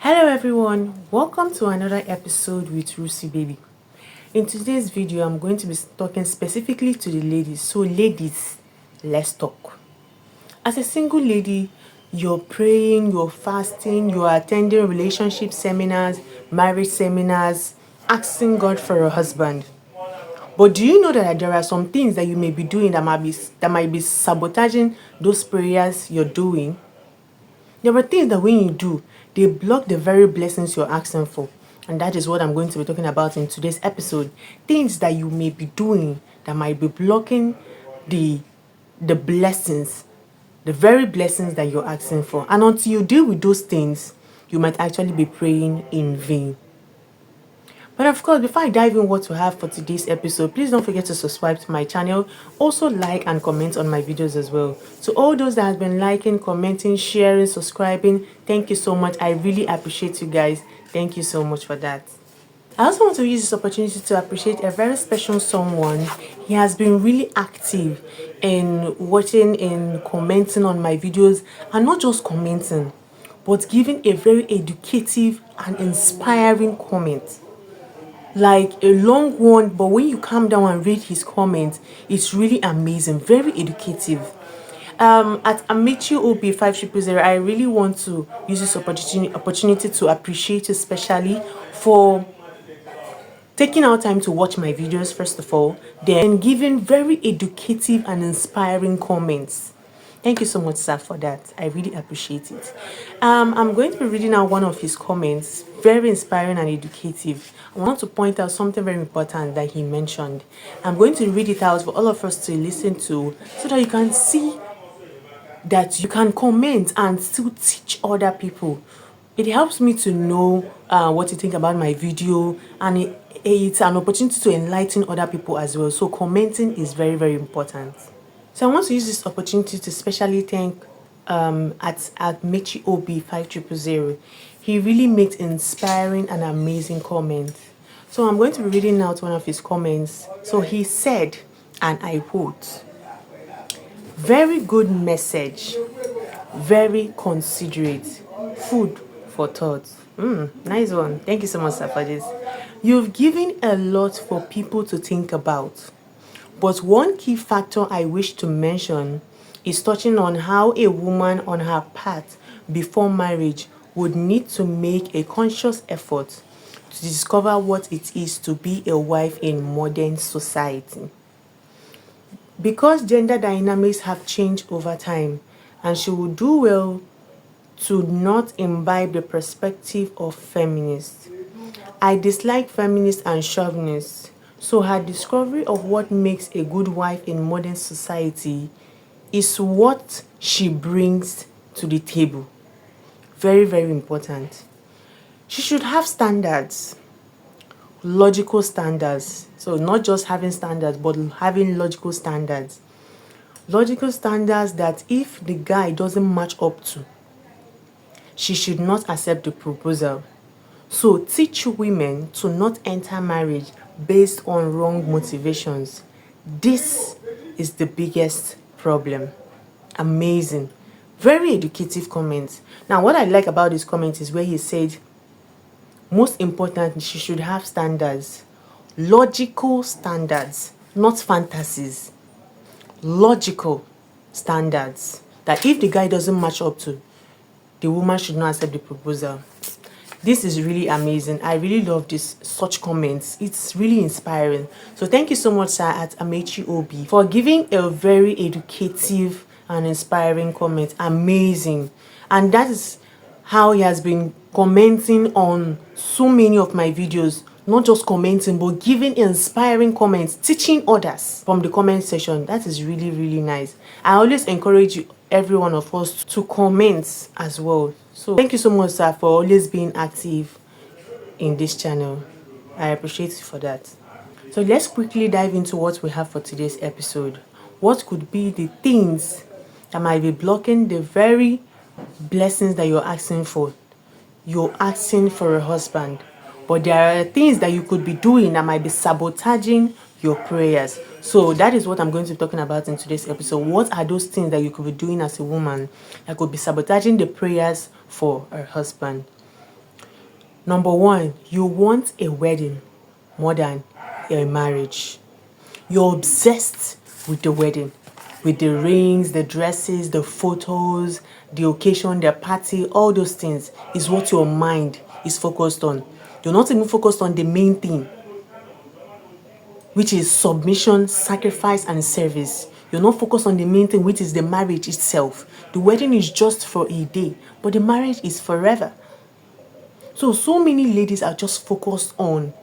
Hello everyone, welcome to another episode with Rusi Baby. In today's video, I'm going to be talking specifically to the ladies. So ladies, let's talk. As a single lady, you're praying, you're fasting, you're attending relationship seminars, marriage seminars, asking God for a husband. But do you know that there are some things that you may be doing that might be sabotaging those prayers you're doing? There are things that when you do, they block the very blessings you're asking for. And that is what I'm going to be talking about in today's episode. Things that you may be doing that might be blocking the blessings, the very blessings that you're asking for. And until you deal with those things, you might actually be praying in vain. But of course, before I dive in what we have for today's episode, please don't forget to subscribe to my channel. Also like and comment on my videos as well. To all those that have been liking, commenting, sharing, subscribing, thank you so much. I really appreciate you guys. Thank you so much for that. I also want to use this opportunity to appreciate a very special someone. He has been really active in watching and commenting on my videos, and not just commenting, but giving a very educative and inspiring comment. Like a long one, but when you calm down and read his comments, it's really amazing, very educative. At Amici OB5000, I really want to use this opportunity to appreciate you, especially for taking our time to watch my videos, first of all, then giving very educative and inspiring comments. Thank you so much, sir, for that. I really appreciate it. I'm going to be reading out one of his comments, very inspiring and educative. I want to point out something very important that he mentioned. I'm going to read it out for all of us to listen to so that you can see that you can comment and still teach other people. It helps me to know what you think about my video, and it's an opportunity to enlighten other people as well. So commenting is very, very important. So I want to use this opportunity to specially thank at Mechi OB5000. He really makes inspiring and amazing comments. So I'm going to be reading out one of his comments. So he said, and I quote, "Very good message, very considerate, food for thought." Nice one. Thank you so much, sir, for this. You've given a lot for people to think about. But one key factor I wish to mention is touching on how a woman on her path before marriage would need to make a conscious effort to discover what it is to be a wife in modern society. Because gender dynamics have changed over time, and she would do well to not imbibe the perspective of feminists. I dislike feminists and chauvinists. So her discovery of what makes a good wife in modern society is what she brings to the table. Very, very important. She should have standards, logical standards. So not just having standards, but having logical standards. Logical standards that if the guy doesn't match up to, she should not accept the proposal. So teach women to not enter marriage based on wrong motivations. This is the biggest problem. Amazing. Very educative comment. Now, what I like about this comment is where he said, most important, she should have standards. Logical standards, not fantasies. Logical standards. That if the guy doesn't match up to, the woman should not accept the proposal. This is really amazing. I really love such comments. It's really inspiring. So thank you so much, sir, at Amechi OB, for giving a very educative and inspiring comment. Amazing. And that is how he has been commenting on so many of my videos. Not just commenting, but giving inspiring comments, teaching others from the comment section. That is really, really nice. I always encourage you, every one of us, to comment as well. So thank you so much, sir, for always being active in this channel. I appreciate you for that. So let's quickly dive into what we have for today's episode. What could be the things that might be blocking the very blessings that you're asking for? You're asking for a husband, but there are things that you could be doing that might be sabotaging your prayers. So that is what I'm going to be talking about in today's episode. What are those things that you could be doing as a woman that could be sabotaging the prayers for her husband? Number one, you want a wedding more than a marriage. You're obsessed with the wedding, with the rings, the dresses, the photos, the occasion, the party, all those things is what your mind is focused on. You're not even focused on the main thing, which is submission, sacrifice, and service. You're not focused on the main thing, which is the marriage itself. The wedding is just for a day, but the marriage is forever. So many ladies are just focused on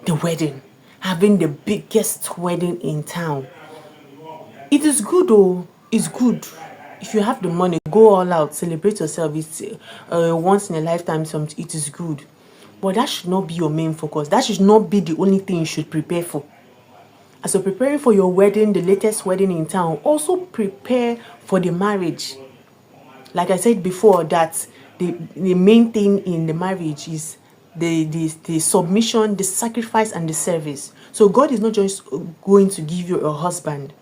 the wedding, having the biggest wedding in town. It is good though, it's good. If you have the money, go all out, celebrate yourself. It's once in a lifetime something, it is good. But that should not be your main focus. That should not be the only thing you should prepare for. As you're preparing for your wedding, the latest wedding in town, also prepare for the marriage. Like I said before, that the main thing in the marriage is the submission, the sacrifice, and the service. So God is not just going to give you a husband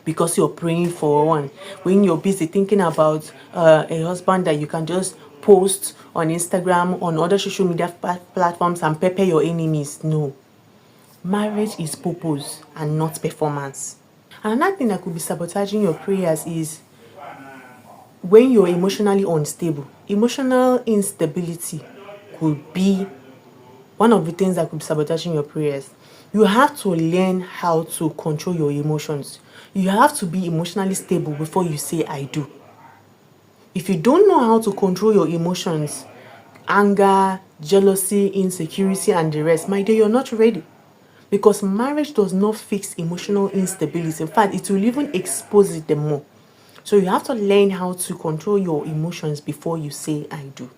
because you're praying for one. When you're busy thinking about a husband that you can just post on Instagram, on other social media platforms and pepper your enemies. No. Marriage is purpose and not performance. Another thing that could be sabotaging your prayers is when you're emotionally unstable. Emotional instability could be one of the things that could be sabotaging your prayers. You have to learn how to control your emotions. You have to be emotionally stable before you say I do. If you don't know how to control your emotions, anger, jealousy, insecurity, and the rest, my dear, you're not ready. Because marriage does not fix emotional instability. In fact, it will even expose it the more. So you have to learn how to control your emotions before you say I do.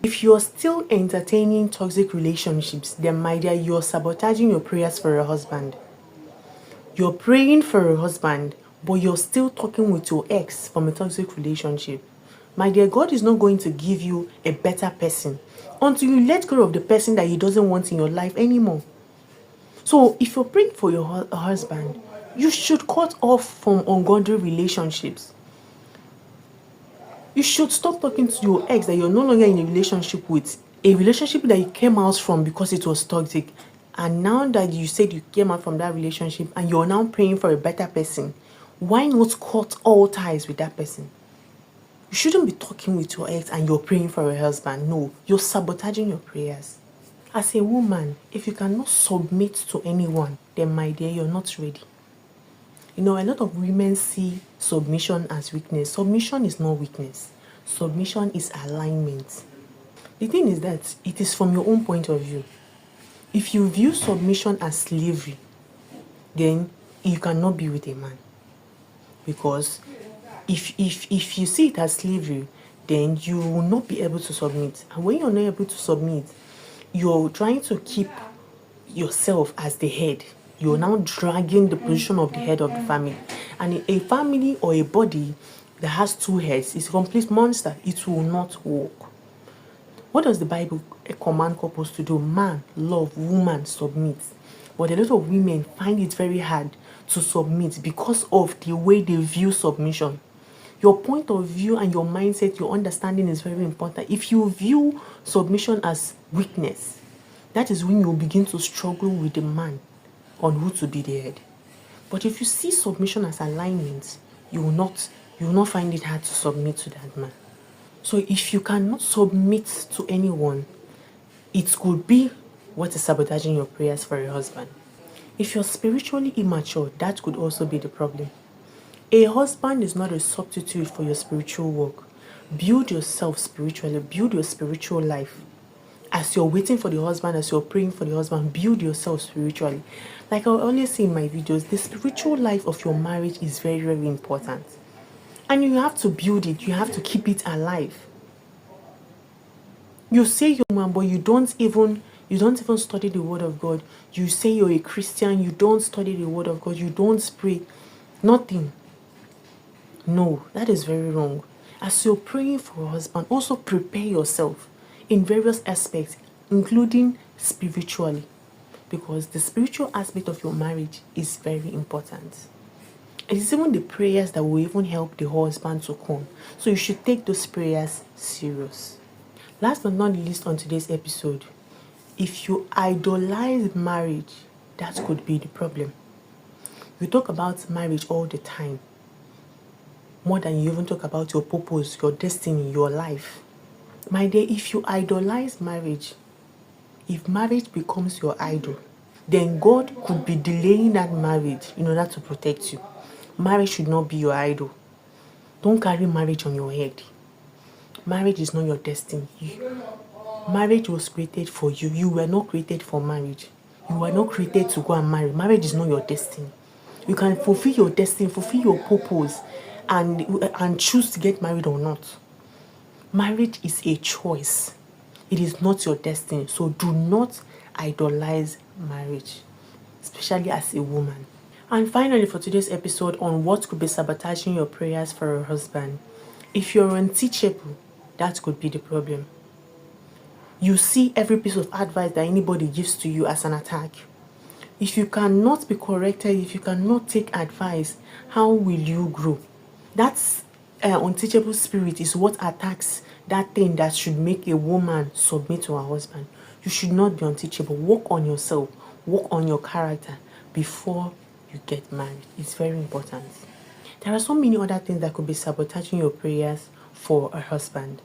If you're still entertaining toxic relationships, then my dear, you're sabotaging your prayers for a husband. You're praying for a husband, but you're still talking with your ex from a toxic relationship. My dear, God is not going to give you a better person until you let go of the person that he doesn't want in your life anymore. So if you're praying for your husband, you should cut off from ungodly relationships. You should stop talking to your ex that you're no longer in a relationship with, a relationship that you came out from because it was toxic. And now that you said you came out from that relationship and you're now praying for a better person, why not cut all ties with that person? You shouldn't be talking with your ex and you're praying for a husband. No, you're sabotaging your prayers. As a woman, if you cannot submit to anyone, then my dear, you're not ready. You know, a lot of women see submission as weakness. Submission is not weakness. Submission is alignment. The thing is that it is from your own point of view. If you view submission as slavery, then you cannot be with a man. Because if you see it as slavery, then you will not be able to submit. And when you're not able to submit, you're trying to keep yourself as the head. You're now dragging the position of the head of the family. And a family or a body that has two heads is a complete monster. It will not work. What does the Bible command couples to do? Man, love, woman, submit. But a lot of women find it very hard to submit because of the way they view submission. Your point of view and your mindset, your understanding is very important. If you view submission as weakness, that is when you begin to struggle with the man on who to be the head. But if you see submission as alignment, you will not find it hard to submit to that man. So if you cannot submit to anyone, it could be what is sabotaging your prayers for your husband. If you're spiritually immature, that could also be the problem. A husband is not a substitute for your spiritual work. Build yourself spiritually, build your spiritual life. As you're waiting for the husband, as you're praying for the husband, build yourself spiritually. Like I always say in my videos, the spiritual life of your marriage is very, very important. And you have to build it, you have to keep it alive. You say you're a man, but you don't even study the word of God. You say you're a Christian, you don't study the word of God, you don't pray. Nothing. No, that is very wrong. As you're praying for a husband, also prepare yourself in various aspects, including spiritually, because the spiritual aspect of your marriage is very important. It is even the prayers that will even help the husband to come. So you should take those prayers serious. Last but not least on today's episode, if you idolize marriage, that could be the problem. You talk about marriage all the time, more than you even talk about your purpose, your destiny, your life. My dear, if you idolize marriage, if marriage becomes your idol, then God could be delaying that marriage in order to protect you. Marriage should not be your idol. Don't carry marriage on your head. Marriage is not your destiny. Marriage was created for you. You were not created for marriage. You were not created to go and marry. Marriage is not your destiny. You can fulfill your destiny, fulfill your purpose, and choose to get married or not. Marriage is a choice. It is not your destiny. So do not idolize marriage, especially as a woman. And finally, for today's episode on what could be sabotaging your prayers for a husband, if you're unteachable, that could be the problem. You see every piece of advice that anybody gives to you as an attack. If you cannot be corrected, if you cannot take advice, how will you grow? That's unteachable spirit is what attacks that thing that should make a woman submit to her husband. You should not be unteachable. Work on yourself. Work on your character before you get married. It's very important. There are so many other things that could be sabotaging your prayers for a husband.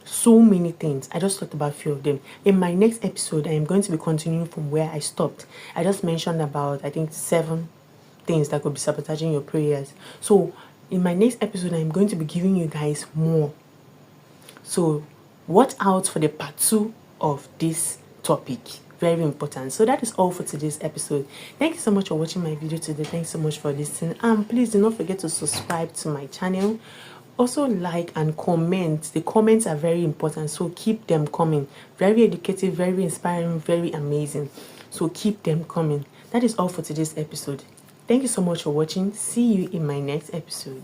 So many things. I just talked about a few of them. In my next episode, I am going to be continuing from where I stopped. I just mentioned about, I think, 7 things that could be sabotaging your prayers. So in my next episode, I'm going to be giving you guys more. So watch out for the part 2 of this topic. Very important. So that is all for today's episode. Thank you so much for watching my video today. Thanks so much for listening. And please do not forget to subscribe to my channel. Also like and comment. The comments are very important, so keep them coming. Very educative, very inspiring, very amazing. So keep them coming. That is all for today's episode. Thank you so much for watching. See you in my next episode.